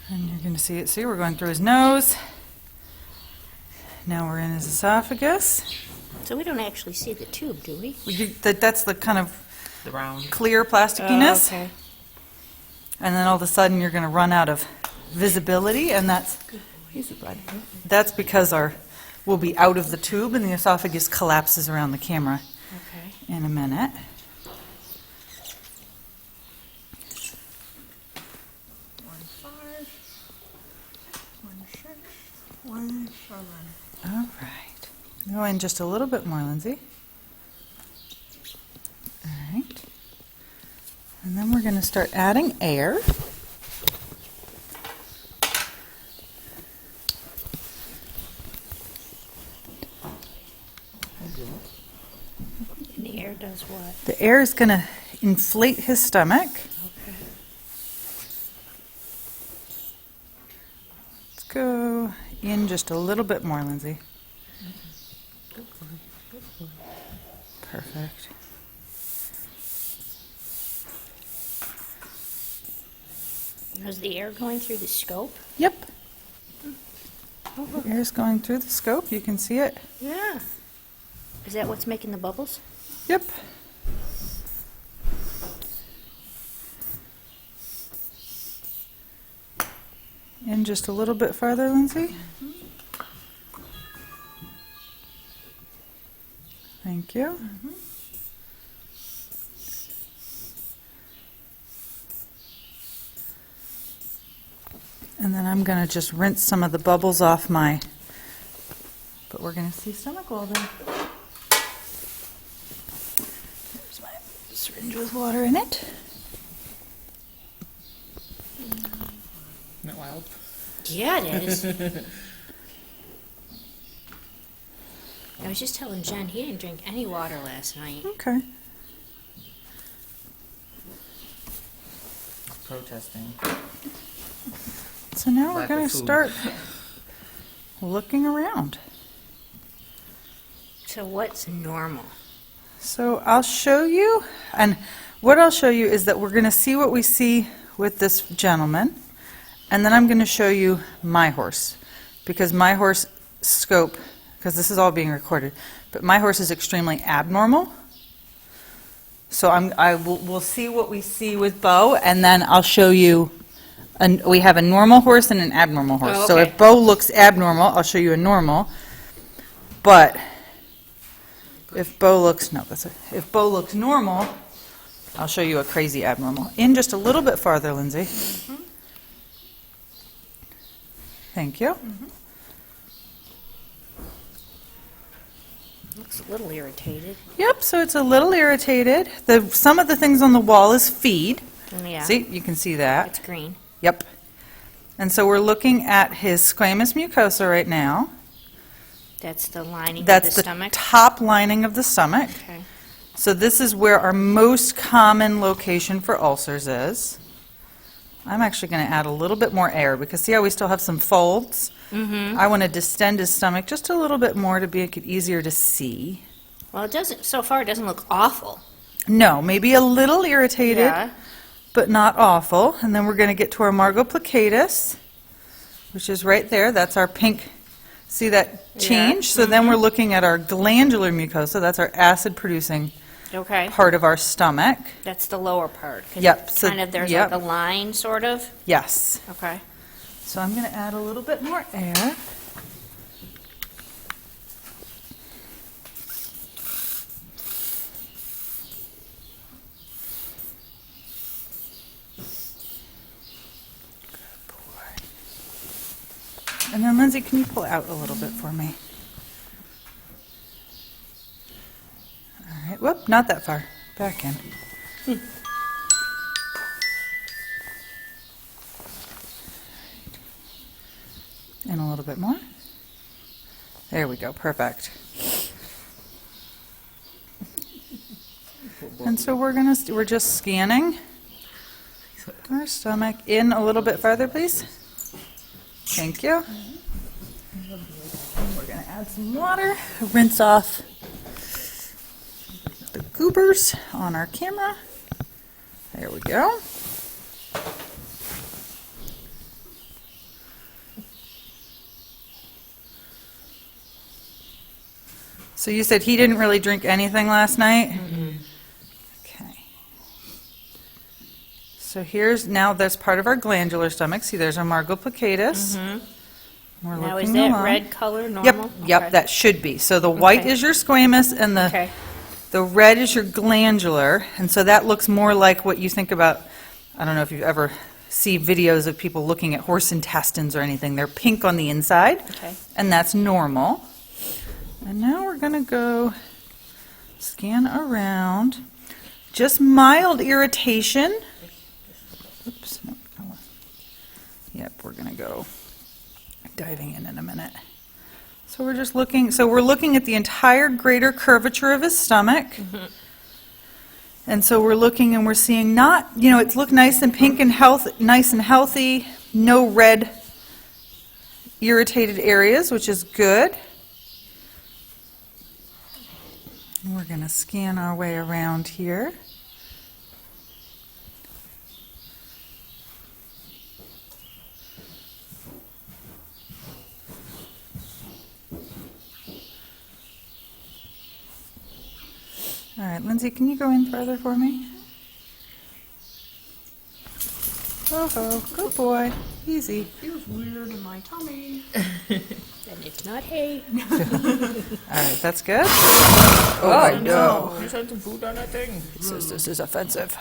And you're going to see it. See, we're going through his nose. Now we're in his esophagus. So we don't actually see the tube, do we? That's the kind of The round. clear plasticiness. Okay. And then all of a sudden you're going to run out of visibility, and that's because we'll be out of the tube and the esophagus collapses around the camera Okay. in a minute. All right. Go in just a little bit more, Lindsay. All right. And then we're going to start adding air. And the air does what? The air is going to inflate his stomach. Okay. Let's go in just a little bit more, Lindsay. Perfect. Is the air going through the scope? Yep. The air's going through the scope. You can see it. Yeah. Is that what's making the bubbles? Yep. In just a little bit farther, Lindsay. Thank you. And then I'm going to just rinse some of the bubbles off but we're going to see stomach wall there. There's my syringe with water in it. Isn't that wild? Yeah, it is. I was just telling Jen he didn't drink any water last night. Okay. Protesting. So now we're Lack going of to food. start looking around. So what's normal? So I'll show you, and what I'll show you is that we're going to see what we see with this gentleman, and then I'm going to show you my horse, because my horse scope, because this is all being recorded, but my horse is extremely abnormal. So we'll see what we see with Beau, and then I'll show you. We have a normal horse and an abnormal horse. Oh, So okay. if Beau looks abnormal, I'll show you a normal. But if Beau looks if Beau looks normal, I'll show you a crazy abnormal. In just a little bit farther, Lindsay. Thank you. Looks a little irritated. Yep. So it's a little irritated. Some of the things on the wall is feed. Yeah. See, you can see that. It's green. Yep. And so we're looking at his squamous mucosa right now. That's the lining That's of the the stomach. top lining of the stomach. Okay. So this is where our most common location for ulcers is. I'm actually going to add a little bit more air because see how we still have some folds? I want to distend his stomach just a little bit more to make it easier to see. Well, it doesn't. So far, it doesn't look awful. No, maybe a little irritated, Yeah. but not awful. And then we're going to get to our margo plicatus, which is right there. That's our pink. See that change? Yeah. So then we're looking at our glandular mucosa. That's our acid-producing Okay. part of our stomach. That's the lower part. 'Cause Yep, it's so- kind of there's yep. like a line, sort of. Yes. Okay. So I'm going to add a little bit more air. And then, Lindsay, can you pull out a little bit for me? All right. Whoop, not that far. Back in. And a little bit more. There we go. Perfect. And so we're just scanning our stomach in a little bit farther, please. Thank you. We're going to add some water, rinse off the goobers on our camera. There we go. So you said he didn't really drink anything last night? Okay. So now that's part of our glandular stomach. See, there's our margo plicatus. We're Now, is looking that along. red color normal? Yep, Okay. that should be. So the white Okay. is your squamous and Okay. the red is your glandular. And so that looks more like what you think about, I don't know if you've ever see videos of people looking at horse intestines or anything. They're pink on the inside, Okay. and that's normal. And now we're going to go scan around. Just mild irritation. Oops. No, come on. Yep, we're going to go diving in a minute. So we're just looking. So we're looking at the entire greater curvature of his stomach. And so we're looking and we're seeing not, it's looked nice and pink and nice and healthy. No red irritated areas, which is good. And we're going to scan our way around here. All right, Lindsay, can you go in further for me? Oh, good boy. Easy. Feels weird in my tummy. And it's not hay. All right, that's good. Oh, I know. You just had some food on that thing. It says this is offensive.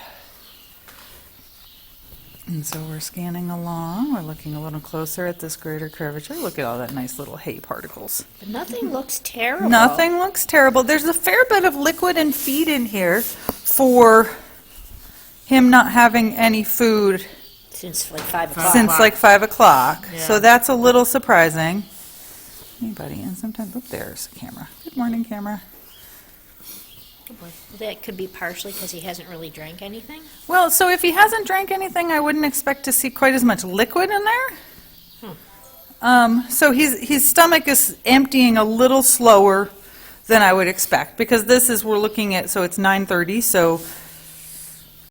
And so we're scanning along. We're looking a little closer at this greater curvature. Look at all that nice little hay particles. But nothing looks terrible. Nothing looks terrible. There's a fair bit of liquid and feed in here for him not having any food Since like 5 o'clock. since like 5 o'clock. Yeah. So that's a little surprising. Anybody? And sometimes, there's the camera. Good morning, camera. Well, that could be partially because he hasn't really drank anything. Well, so if he hasn't drank anything, I wouldn't expect to see quite as much liquid in there. So his stomach is emptying a little slower than I would expect, because we're looking at, so it's 9:30, so